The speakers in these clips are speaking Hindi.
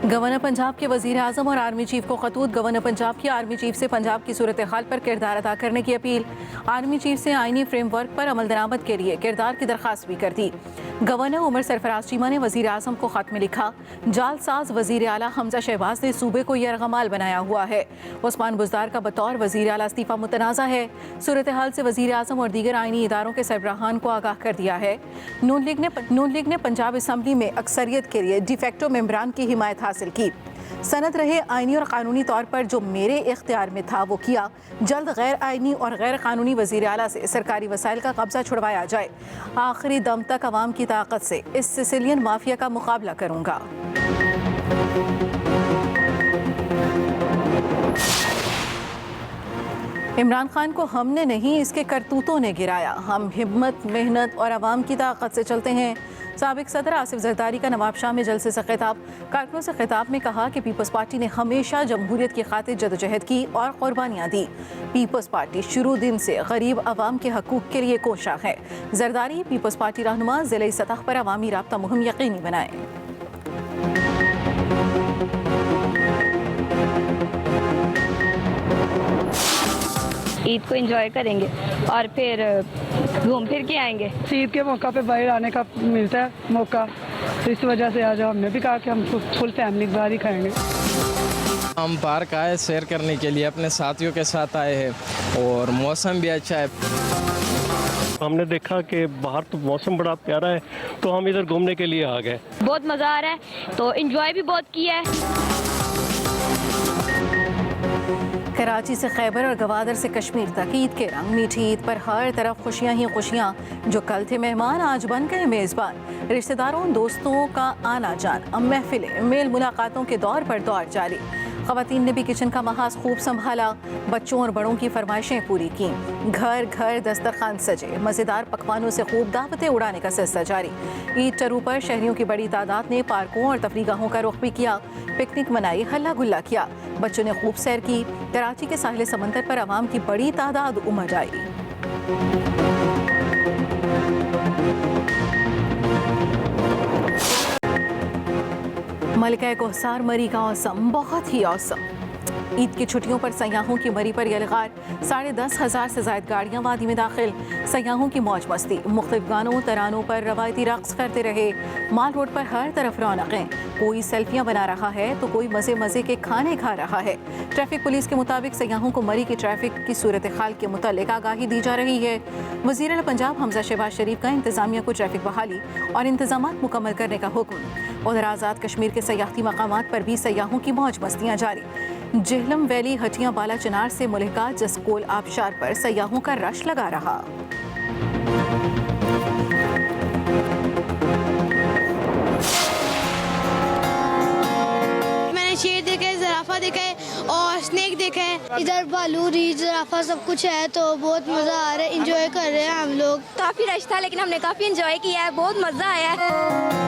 गवर्नर पंजाब के वजीर आजम और आर्मी चीफ को खतूत। गवर्नर पंजाब की आर्मी चीफ से पंजाब की सूरत हाल पर किरदार अदा करने की अपील। आर्मी चीफ से आईनी फ्रेमवर्क पर अमल दरामद के लिए किरदार की दरख्वास्त भी कर दी। गवर्नर उमर सरफराज चीमा ने वजीर आजम को खत में लिखा, जालसाज वजीर आला हमजा शहबाज ने सूबे को यरगमाल बनाया हुआ है। उस्मान बुजदार का बतौर वजीर आला इस्तीफा मुतनाज़ा है। सूरत हाल से वजीर आजम और दीगर आईनी इदारों के सरबराहान को आगाह कर दिया है। नून लीग ने पंजाब असम्बली में अक्सरियत के लिए डिफेक्टो मेम्बरान की हिमायत हासिल की। सनद रहे आईनी और कानूनी तौर पर जो मेरे इख्तियार में था वो किया। जल्द गैर आईनी और गैर कानूनी वज़ीर आला से सरकारी वसाइल का कब्जा छुड़वाया जाए। आखिरी दम तक अवाम की ताकत से इस सिसिलियन माफिया का मुकाबला करूंगा। इमरान खान को हमने नहीं, इसके करतूतों ने गिराया। हम हिम्मत, मेहनत और अवाम की ताकत से चलते हैं। साबिक सदर आसिफ जरदारी का नवाब शाह में जलसे से खिताब। कारकुनों से खिताब में कहा कि पीपल्स पार्टी ने हमेशा जमहूरियत की खातिर जदोजहद की और कुर्बानियाँ दी। पीपल्स पार्टी शुरू दिन से गरीब अवाम के हकूक़ के लिए कोशा है। जरदारी पीपल्स पार्टी रहनुमा ज़िले सतह पर अवामी राब्ता मुहिम यकीनी बनाए। ईद को एंजॉय करेंगे और फिर घूम फिर के आएंगे। ईद के मौका पे बाहर आने का मिलता है मौका, तो इस वजह से आज हमने भी कहा कि हम फुल फैमिली बाहर ही खाएंगे। हम पार्क आए सैर करने के लिए, अपने साथियों के साथ आए हैं और मौसम भी अच्छा है। हमने देखा कि बाहर तो मौसम बड़ा प्यारा है, तो हम इधर घूमने के लिए आ गए। बहुत मज़ा आ रहा है, तो एंजॉय भी बहुत किया है। कराची से खैबर और गवादर से कश्मीर तक ईद के रंग। मीठी ईद पर हर तरफ खुशियां ही खुशियां। जो कल थे मेहमान आज बन गए मेज़बान। रिश्तेदारों दोस्तों का आना जान, अब महफिलें मेल मुलाकातों के दौर पर दौर जारी। ख़वातीन ने भी किचन का महाज खूब संभाला। बच्चों और बड़ों की फरमाइशें पूरी की। घर घर दस्तरखान सजे। मज़ेदार पकवानों से खूब दावतें उड़ाने का सिलसिला जारी। ईद टरू पर शहरियों की बड़ी तादाद ने पार्कों और तफरीगाहों का रुख भी किया। पिकनिक मनाई, हल्ला गुल्ला किया। बच्चों ने खूब सैर की। कराची के साहिल समंदर पर आवाम की बड़ी तादाद उमड़ आई। मलिका कोहसार मरी का औसम बहुत ही औसम। ईद की छुट्टियों पर सयाहों की मरी पर यलगार। 10,500 से ज़ायद गाड़ियाँ वादी में दाखिल। सयाहों की मौज मस्ती। मुख्तलिफ गानों तरानों पर रवायती रक्स करते रहे। माल रोड पर हर तरफ रौनकें। कोई सेल्फियाँ बना रहा है तो कोई मज़े मज़े के खाने खा रहा है। ट्रैफिक पुलिस के मुताबिक सयाहों को मरी की ट्रैफिक की सूरत हाल के मुतालिक आगाही दी जा रही है। वज़ीर आला पंजाब हमजा शहबाज शरीफ का इंतज़ामिया को ट्रैफिक बहाली और इंतजामात मुकम्मल करने का हुक्म। उधर आज़ाद कश्मीर के सयाहती मकामात पर भी सयाहों की मौज मस्तियाँ जारी। जेहलम वैली, हटियां, बाला चिनार से मुल्का जसकोल आबशार पर सयाहों का रश लगा रहा। मैंने शेर देखे, ज़राफ़ा देखे और स्नेक देखे। इधर भालू, रीछ, ज़राफ़ा सब कुछ है, तो बहुत मज़ा आ रहा है। इंजॉय कर रहे हैं हम लोग। काफ़ी रश था लेकिन हमने काफ़ी एंजॉय किया है, बहुत मज़ा आया है।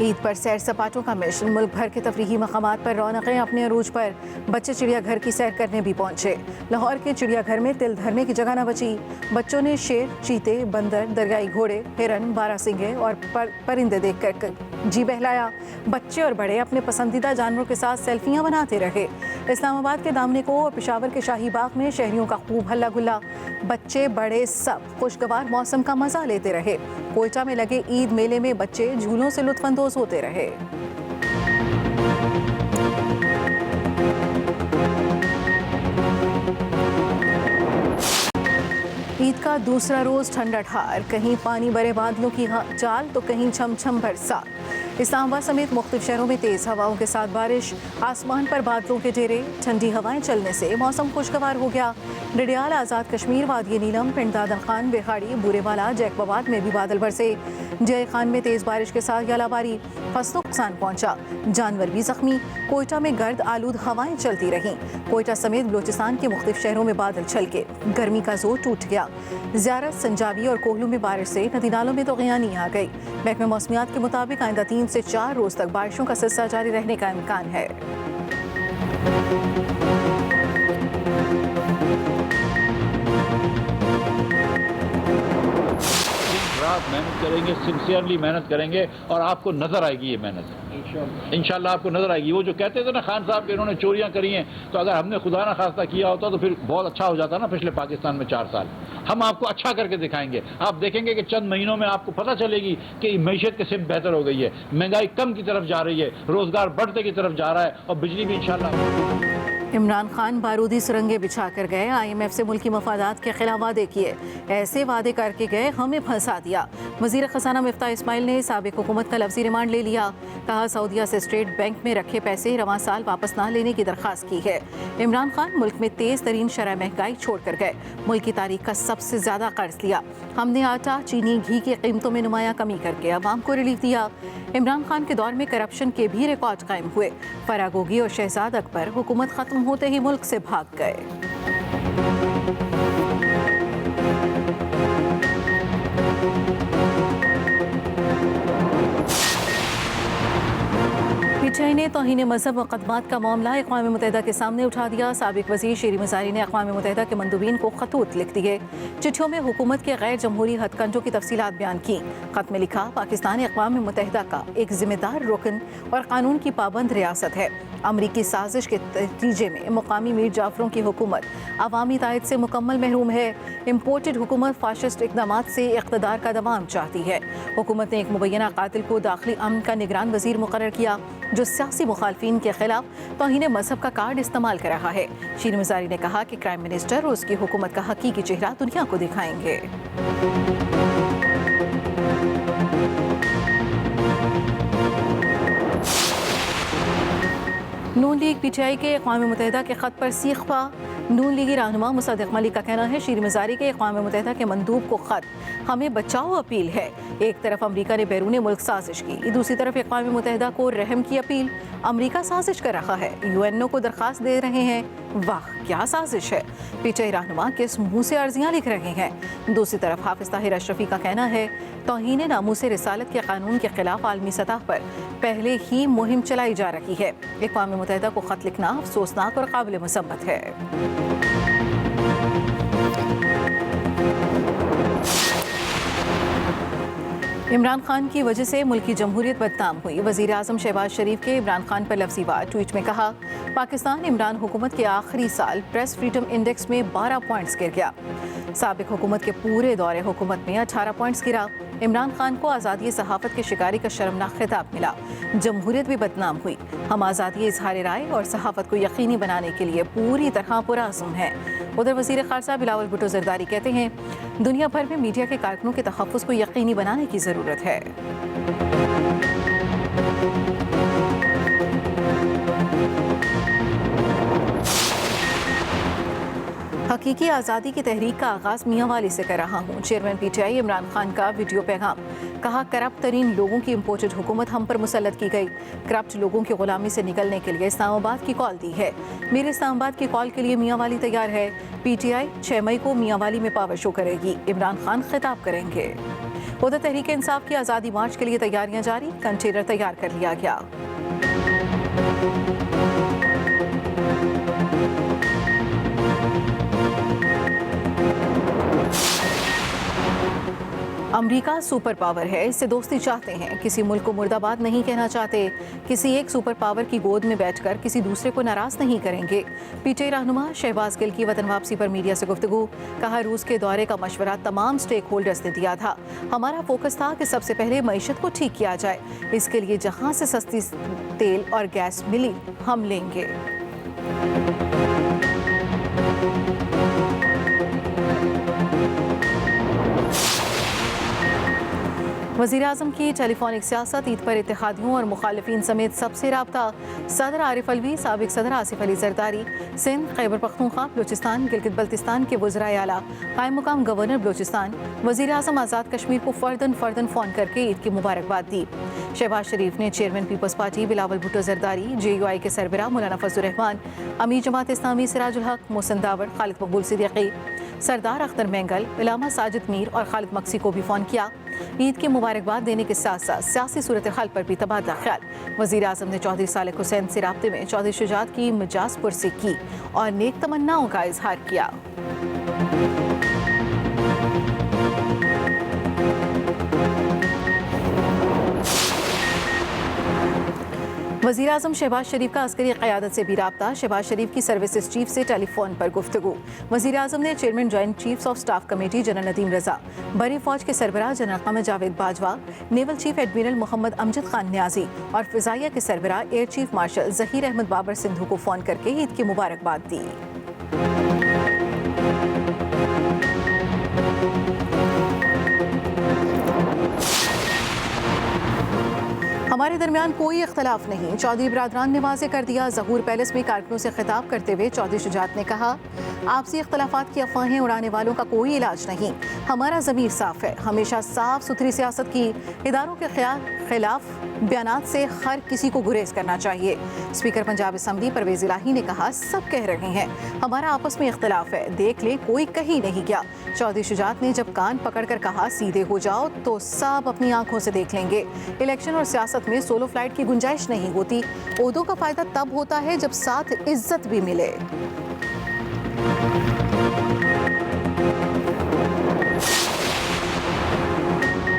ईद पर सैर सपाटों का मिशन। मुल्क भर के तफरीही मकामात पर रौनकें अपने अरूज पर। बच्चे चिड़ियाघर की सैर करने भी पहुंचे। लाहौर के चिड़ियाघर में तिल धरने की जगह न बची। बच्चों ने शेर, चीते, बंदर, दरियाई घोड़े, हिरन, बारहसिंगे और परिंदे देखकर जी बहलाया। बच्चे और बड़े अपने पसंदीदा जानवरों के साथ सेल्फियां बनाते रहे। इस्लामाबाद के दामने को और पेशावर के शाही बाग में शहरियों का खूब हल्ला गुल्ला। बच्चे बड़े सब खुशगवार मौसम का मजा लेते रहे। कोयटा में लगे ईद मेले में बच्चे झूलों से लुत्फानंदोज होते रहे। ईद का दूसरा रोज ठंडा ठार। कहीं पानी भरे बादलों की चाल तो कहीं छमछम बरसात। इस्लामाबाद समेत मुख्तलिफ शहरों में तेज़ हवाओं के साथ बारिश। आसमान पर बादलों के डेरे। ठंडी हवाएं चलने से मौसम खुशगवार हो गया। डडियाल, आज़ाद कश्मीर, वादी नीलम, पिंड दादन खान, बिहाड़ी, बूरेवाला, जैकबाबाद में भी बादल बरसे। जय खान में तेज़ बारिश के साथ यालाबारी। फसलों को नुकसान पहुंचा, जानवर भी जख्मी। कोयटा में गर्द आलूद हवाएं चलती रहीं। कोयटा समेत बलूचिस्तान के मुख्तलिफ शहरों में बादल छलके। गर्मी का जोर टूट गया। ज़ियारत, संजाबी और कोहलू में बारिश से नदी नालों में तो ग़ियानी आ गई। महकमे मौसमियात के मुताबिक आइंदा 3 से 4 रोज तक बारिशों का सिलसिला जारी रहने का इम्कान है। साथ मेहनत करेंगे, सिंसियरली मेहनत करेंगे और आपको नज़र आएगी ये मेहनत, इंशाल्लाह आपको नज़र आएगी। वो जो कहते थे ना खान साहब के इन्होंने चोरियां करी हैं, तो अगर हमने खुदा ना खास्ता किया होता तो फिर बहुत अच्छा हो जाता ना पिछले पाकिस्तान में 4 साल। हम आपको अच्छा करके दिखाएंगे, आप देखेंगे कि चंद महीनों में आपको पता चलेगी कि मैशत की सिमत बेहतर हो गई है, महंगाई कम की तरफ जा रही है, रोजगार बढ़ते की तरफ जा रहा है और बिजली भी इंशाल्लाह। इमरान खान बारूदी सुरंगें बिछा कर गए, IMF से मुल्की मफादात के खिलाफ वादे किए, ऐसे वादे करके गए हमें फंसा दिया। वजीर खजाना मिफ्ता इस्माइल ने साबिक हुकूमत का लफ्जी रिमांड ले लिया, कहा सऊदीया से स्टेट बैंक में रखे पैसे रवां साल वापस ना लेने की दरख्वास्त की है। इमरान खान मुल्क में तेज तरीन शरह महंगाई छोड़ कर गए, मुल्क की तारीख का सबसे ज्यादा कर्ज लिया, हमने आटा चीनी घी की कीमतों में नुमाया कमी करके अवाम को रिलीफ दिया। इमरान खान के दौर में करप्शन के भी रिकॉर्ड कायम हुए, फरागोगी और शहजाद अकबर हुकूमत खत्म होते ही मुल्क से भाग गए। पीटीआई ने तौहीन मजहब मुकदमात का मामला अक़वाम मुत्तहिदा के सामने उठा दिया। साबिक वज़ीर शेरी मज़ारी ने अक़वाम मुत्तहिदा के मंदूबीन को खतूत लिख दिए, चिट्ठियों में हुकूमत के गैर जमहूरी हथकंडों की तफसीलात बयान की। खत में लिखा, पाकिस्तान अक़वाम मुत्तहिदा का एक जिम्मेदार रुकन और कानून की पाबंद रियासत है। अमरीकी साजिश के नतीजे में मुकामी मीर जाफरों की हुकूमत अवामी तायद से मुकम्मल महरूम है। इम्पोर्टेड हुकूमत फाशिस्ट इक़दाम से इक़्तिदार का दवाम चाहती है। हुकूमत ने एक मुबैना कातिल को दाखिली अमन का निगरान वज़ीर मुकर्रर किया, जो सियासी मुखालफिन के खिलाफ तौहीन मजहब का कार्ड इस्तेमाल कर रहा है। शेरी मज़ारी ने कहा कि प्राइम मिनिस्टर और उसकी हुकूमत का हकीकी चेहरा दुनिया को दिखाएंगे। नून लीग पीटीआई के अक़वाम मुत्तहिदा के खत पर सीख पा। नून लीगी रहनुमा मुसद्दिक़ मलिक का कहना है, शेरी मज़ारी के अक़वाम मुत्तहिदा के मंदूब को खत हमें बचाओ अपील है। एक तरफ अमरीका ने बैरून मुल्क साजिश की, दूसरी तरफ अक़वाम मुत्तहिदा को रहम की अपील। अमरीका साजिश कर रहा है, UNO को दरख्वास्त दे रहे हैं। वाह क्या साजिश है। पीटीआई रहनुमा किस मुँह से अर्जियाँ लिख रहे हैं। दूसरी तरफ हाफिज ताहिर अशरफी का कहना है, तौहीन नामूस रिसालत के कानून के खिलाफ आलमी सतह पर पहले ही मुहिम चलाई जा रही है। अक़वाम मुत्तहिदा को खत लिखना अफसोसनाक और काबिल मुसम्मत है। इमरान खान की वजह से मुल्क की जमहूरियत बदनाम हुई। वज़ीर आज़म शहबाज शरीफ के इमरान खान पर लफ्ज़ी वार। ट्वीट में कहा, पाकिस्तान इमरान हुकूमत के आखिरी साल प्रेस फ्रीडम इंडेक्स में 12 पॉइंट्स गिर गया। साबिक हुकूमत के पूरे दौरे हुकूमत में 18 पॉइंट्स गिरा। इमरान खान को आज़ादी सहाफ़त के शिकारी का शर्मनाक खिताब मिला। जमहूरियत भी बदनाम हुई। हम आज़ादी इज़हार राय और सहाफ़त को यकीनी बनाने के लिए पूरी तरह पुरअज़्म हैं। उधर वज़ीर ख़ारजा बिलावल भुट्टो ज़रदारी कहते हैं, दुनिया भर में मीडिया के कारकुनों के तहफ़्फ़ुज़ को यकीनी बनाने की ज़रूरत है। हकीकी आज़ादी की तहरीक का आगाज़ मियाँ वाली से कर रहा हूँ। चेयरमैन पीटीआई इमरान खान का वीडियो पैगाम। कहा, करप्ट तरीन लोगों की इम्पोर्टेड हुकूमत हम पर मुसल्लत की गई। करप्ट लोगों की गुलामी से निकलने के लिए इस्लामाबाद की कॉल दी है। मेरे इस्लामाबाद की कॉल के लिए मियाँ वाली तैयार है। पीटीआई 6 मई को मियाँ वाली में पावर शो करेगी। इमरान खान खिताब करेंगे। उधर तहरीक इंसाफ की आज़ादी मार्च के लिए तैयारियां जारी। कंटेनर तैयार कर लिया गया। अमेरिका सुपर पावर है, इससे दोस्ती चाहते हैं, किसी मुल्क को मुर्दाबाद नहीं कहना चाहते। किसी एक सुपर पावर की गोद में बैठकर किसी दूसरे को नाराज नहीं करेंगे। पीटीआई रहनुमा शहबाज गिल की वतन वापसी पर मीडिया से गुफ्तगू। कहा, रूस के दौरे का मशवरा तमाम स्टेक होल्डर्स ने दिया था। हमारा फोकस था कि सबसे पहले मईशत को ठीक किया जाए। इसके लिए जहां से सस्ती तेल और गैस मिली हम लेंगे। वज़ीर आज़म की टेलीफोनिक सियासत, ईद पर इत्तेहादियों और मुखालिफिन समेत सबसे राब्ता। सदर आरिफ अलवी, साबिक सदर आसिफ अली जरदारी, सिंध, खैबर पख्तूनख्वा, बलूचिस्तान, गिलगित बल्तिस्तान के वज़राए आला, कायम मुकाम गवर्नर बलूचिस्तान, वज़ीर आज़म आज़ाद कश्मीर को फ़र्दन फ़ोन करके ईद की मुबारकबाद दी। शहबाज शरीफ ने chairman Peoples Party Bilawal Bhutto Zardari, JUI के सरबराह मौलाना फजलुर रहमान, अमीर जमात इस्लामी सिराजुल हक, मोहसिन दावर, खालिद मकबूल सिद्दीकी, सरदार अख्तर मेंगल, इलामा साजिद मीर और खालिद मक्सी को भी फ़ोन किया। ईद की मुबारकबाद देने के साथ साथ सियासी सूरत हाल पर भी तबादला ख्याल। वज़ीर आज़म ने चौधरी सालेह हुसैन से राब्ते में चौधरी शुजात की मिजाज पुरसी की और नेक तमन्नाओं का इजहार किया। वज़ीर आज़म शहबाज शरीफ का अस्करी क़यादत से भी राब्ता। शहबाज शरीफ की सर्विसेज चीफ से टेलीफोन पर गुफ्तगू। वज़ीर आज़म ने chairman joint chiefs of staff committee general Nadeem Raza, बरी फौज के सरबराह general Qamar Javed Bajwa, naval chief admiral Mohammad Amjad Khan Niazi और फ़िज़ाइया के सरबराह air chief marshal Zaheer Ahmed Babar Sidhu को फ़ोन करके ईद की मुबारकबाद दी। हमारे दरमियान कोई इख्तलाफ नहीं, चौधरी बरादरान ने वाज़ेह कर दिया। ज़हूर पैलेस में कारकुनों से खिताब करते हुए चौधरी शुजात ने कहा, आपसी इख्तलाफात की अफवाहें उड़ाने वालों का कोई इलाज नहीं। हमारा ज़मीर साफ़ है, हमेशा साफ सुथरी सियासत की। इदारों के खिलाफ बयानात से हर किसी को गुरेज करना चाहिए। स्पीकर पंजाब असम्बली परवेज़ इलाही ने कहा, सब कह रहे हैं हमारा आपस में इख्तलाफ है, देख ले कोई कहीं नहीं गया। चौधरी शुजात ने जब कान पकड़ कर कहा सीधे हो जाओ तो सब अपनी आंखों से देख लेंगे। इलेक्शन और सियासत में सोलो फ्लाइट की गुंजाइश नहीं होती। ओहदों का फायदा तब होता है जब साथ इज्जत भी मिले।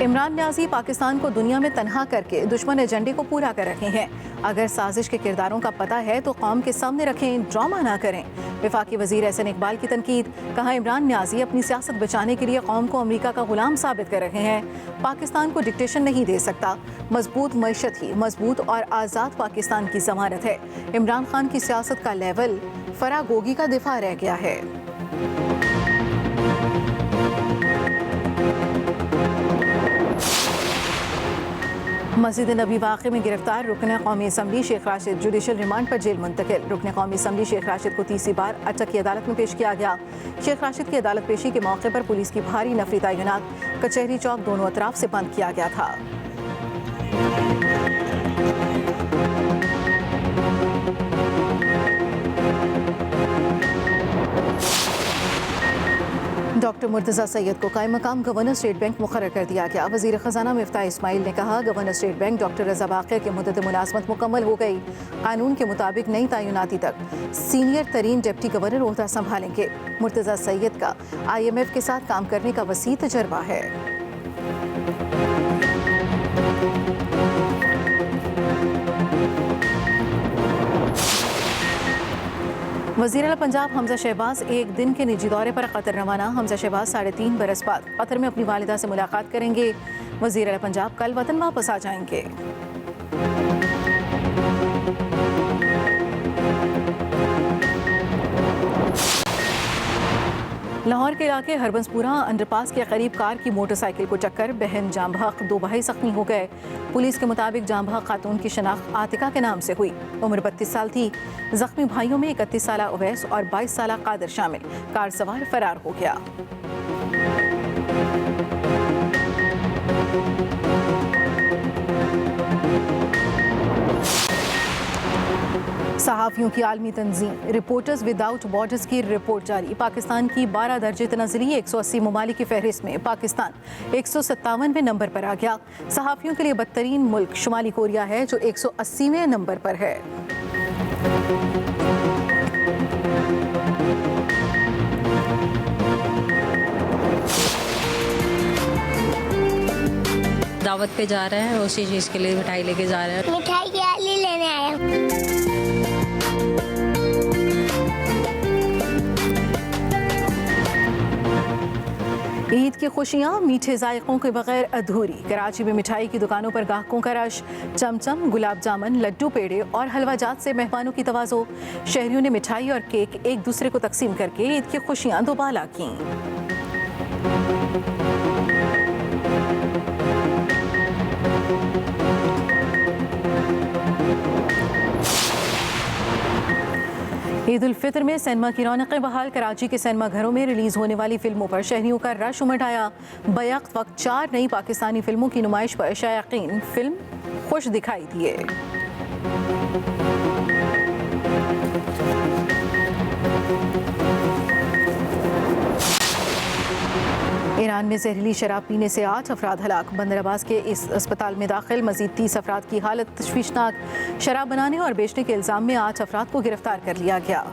इमरान न्याजी पाकिस्तान को दुनिया में तन्हा करके दुश्मन एजेंडे को पूरा कर रहे हैं। अगर साजिश के किरदारों का पता है तो कौम के सामने रखें, ड्रामा ना करें। वफाकी वजीर एहसन इकबाल की तनकीद। कहा, इमरान न्याजी अपनी सियासत बचाने के लिए कौम को अमेरिका का गुलाम साबित कर रहे हैं। पाकिस्तान को डिक्टेशन नहीं दे सकता। मजबूत मईशत ही मजबूत और आज़ाद पाकिस्तान की ज़मानत है। इमरान खान की सियासत का लेवल फरागोगी का दिफा रह गया है। मस्जिद नबी वाक़े में गिरफ्तार रुकन कौमी assembly Sheikh Rashid judicial remand पर जेल मुंतकिल। रुकन कौमी असम्बली शेख राशिद को तीसरी बार अटक की अदालत में पेश किया गया। शेख राशिद की अदालत पेशी के मौके पर पुलिस की भारी नफरी तैनात, कचहरी चौक दोनों अतराफ से बंद किया गया था। डॉक्टर मुर्तज़ा सैयद को कायम मकाम गवर्नर स्टेट बैंक मुकर्रर कर दिया गया। वज़ीर ख़जाना मिफ्ताह इस्माइल ने कहा, गवर्नर स्टेट बैंक डॉक्टर रज़ा बाक़िर की मुद्दत मुलाज़मत मुकम्मल हो गई। कानून के मुताबिक नई तैनाती तक सीनियर तरीन डिप्टी गवर्नर ओहदा संभालेंगे। मुर्तज़ा सैयद का IMF के साथ काम करने का वसी तजर्बा है। वज़ीर आला पंजाब हमजा शहबाज एक दिन के निजी दौरे पर कतर रवाना। हमजा शहबाज 3.5 बरस बाद कतर में अपनी वालिदा से मुलाकात करेंगे। वज़ीर आला पंजाब कल वतन वापस आ जाएंगे। लाहौर के इलाके हरबंसपुरा अंडरपास के करीब कार की मोटरसाइकिल को टक्कर, बहन जाम बहक, 2 भाई जख्मी हो गए। पुलिस के मुताबिक जाम बहक खातून की शनाख्त आतिका के नाम से हुई। उम्र 32 साल थी। जख्मी भाइयों में 31 साल उवैस और 22 साल कादिर शामिल। कार सवार फरार हो गया। सहाफ़ियों की आलमी तंजीम रिपोर्टर्स विदाउट बॉर्डर्स की रिपोर्ट जारी। पाकिस्तान की 12 दर्जे तनज़ली 180 ममालिक की फहरिस्त में पाकिस्तान 157वें नंबर पर आ गया। सहाफ़ियों के लिए बदतरीन मुल्क शुमाली कोरिया है जो 180वें नंबर पर है। दावत पे जा रहे हैं, उसी चीज़ के लिए मिठाई लेके जा रहे हैं। मिठाई क्या लेने आया? ईद की खुशियाँ मीठे जायकों के बगैर अधूरी। कराची में मिठाई की दुकानों पर गाहकों का रश। चमचम, गुलाब जामुन, लड्डू पेड़े और हलवा जात से मेहमानों की तवाज़ो। शहरियों ने मिठाई और केक एक दूसरे को तकसीम करके ईद की खुशियाँ दोबाला की। ईद उल फितर में सिनेमा की रौनकें बहाल। कराची के सिनेमा घरों में रिलीज होने वाली फिल्मों पर शहरियों का रश उमड़ आया। बैवक्त वक्त 4 नई पाकिस्तानी फिल्मों की नुमाइश पर शायकीन फिल्म खुश दिखाई दिए। ईरान में जहरीली शराब पीने से 8 अफराद हलाक। बंदर अब्बास के इस अस्पताल में दाखिल मजीद 30 अफराद की हालत तशवीशनाक। शराब बनाने और बेचने के इल्ज़ाम में 8 अफराद को गिरफ्तार कर लिया गया।